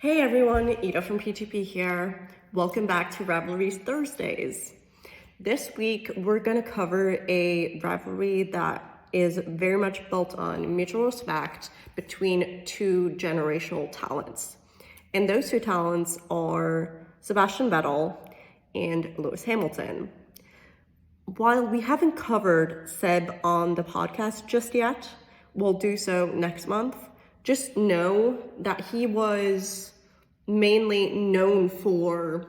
Hey everyone, Ida from P2P here. Welcome back to Rivalries Thursdays. This week, we're going to cover a rivalry that is very much built on mutual respect between two generational talents. And those two talents are Sebastian Vettel and Lewis Hamilton. While we haven't covered Seb on the podcast just yet, we'll do so next month. Just know that he was mainly known for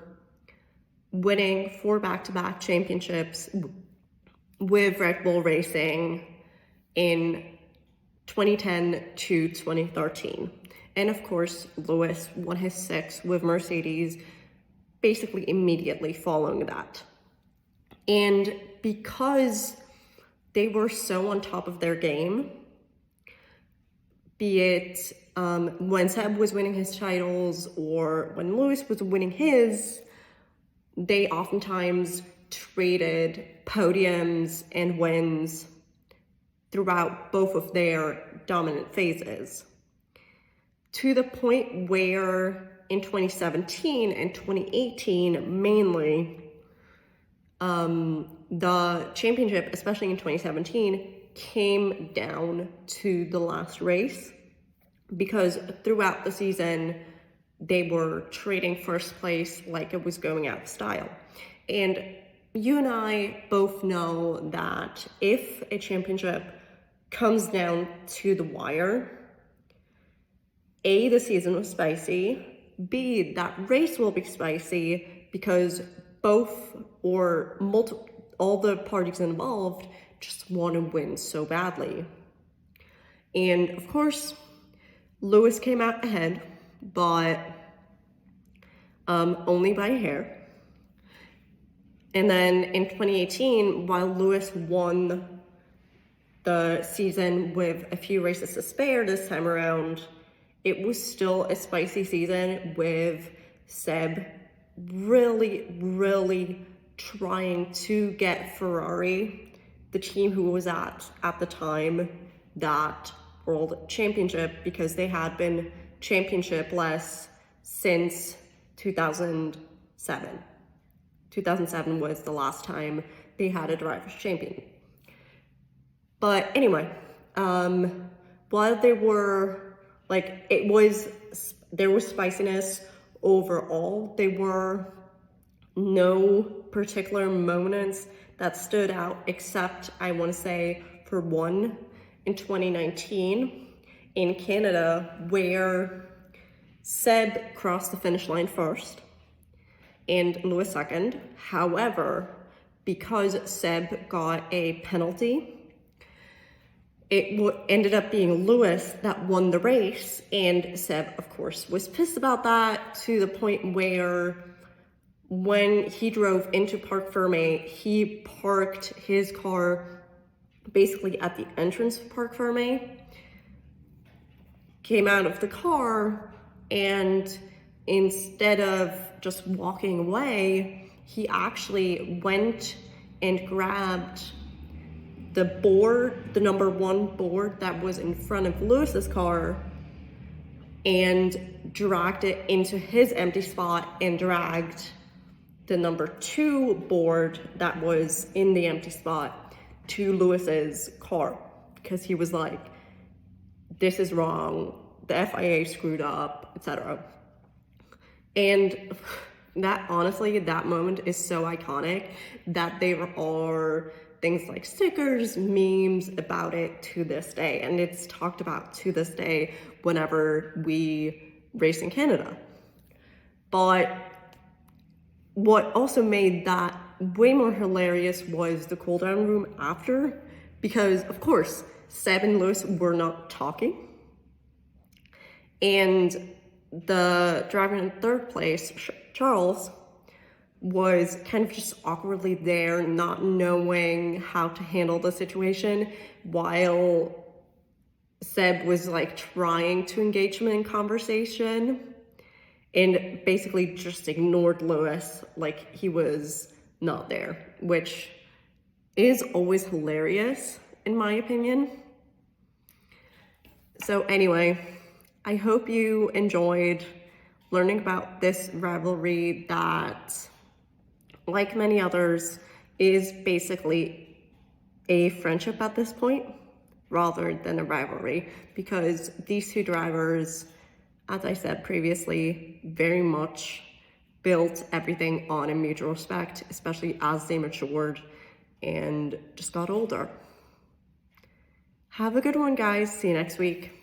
winning 4 back-to-back championships with Red Bull Racing in 2010 to 2013. And of course, Lewis won his 6th with Mercedes basically immediately following that. And because they were so on top of their game, be it when Seb was winning his titles or when Lewis was winning his, they oftentimes traded podiums and wins throughout both of their dominant phases. To the point where in 2017 and 2018 mainly, the championship, especially in 2017, came down to the last race because throughout the season, they were trading first place like it was going out of style. And you and I both know that if a championship comes down to the wire, A, the season was spicy, B, that race will be spicy because both or all the parties involved just want to win so badly. And of course, Lewis came out ahead, but only by a hair. And then in 2018, while Lewis won the season with a few races to spare this time around, it was still a spicy season with Seb really trying to get Ferrari, the team who was at the time, that world championship, because they had been championship-less since 2007. 2007 was the last time they had a driver's champion. But anyway, while there was spiciness overall, there were no particular moments that stood out, except I want to say for one in 2019 in Canada, where Seb crossed the finish line first and Lewis second. However, because Seb got a penalty, it ended up being Lewis that won the race, and Seb, of course, was pissed about that to the point where when he drove into Parc Ferme, he parked his car basically at the entrance of Parc Ferme, came out of the car, and instead of just walking away, he actually went and grabbed the board, the number 1 board that was in front of Lewis's car, and dragged it into his empty spot and dragged the number 2 board that was in the empty spot to Lewis's car, because he was like, this is wrong, the FIA screwed up, etc. And that, honestly, that moment is so iconic that there are things like stickers, memes about it to this day. And it's talked about to this day whenever we race in Canada. But what also made that way more hilarious was the cool down room after, because of course, Seb and Lewis were not talking. And the driver in 3rd place, Charles, was kind of just awkwardly there, not knowing how to handle the situation, while Seb was like trying to engage him in conversation and basically just ignored Lewis like he was not there, which is always hilarious in my opinion. So anyway, I hope you enjoyed learning about this rivalry that, like many others, is basically a friendship at this point rather than a rivalry, because these two drivers, as I said previously, very much built everything on a mutual respect, especially as they matured and just got older. Have a good one, guys. See you next week.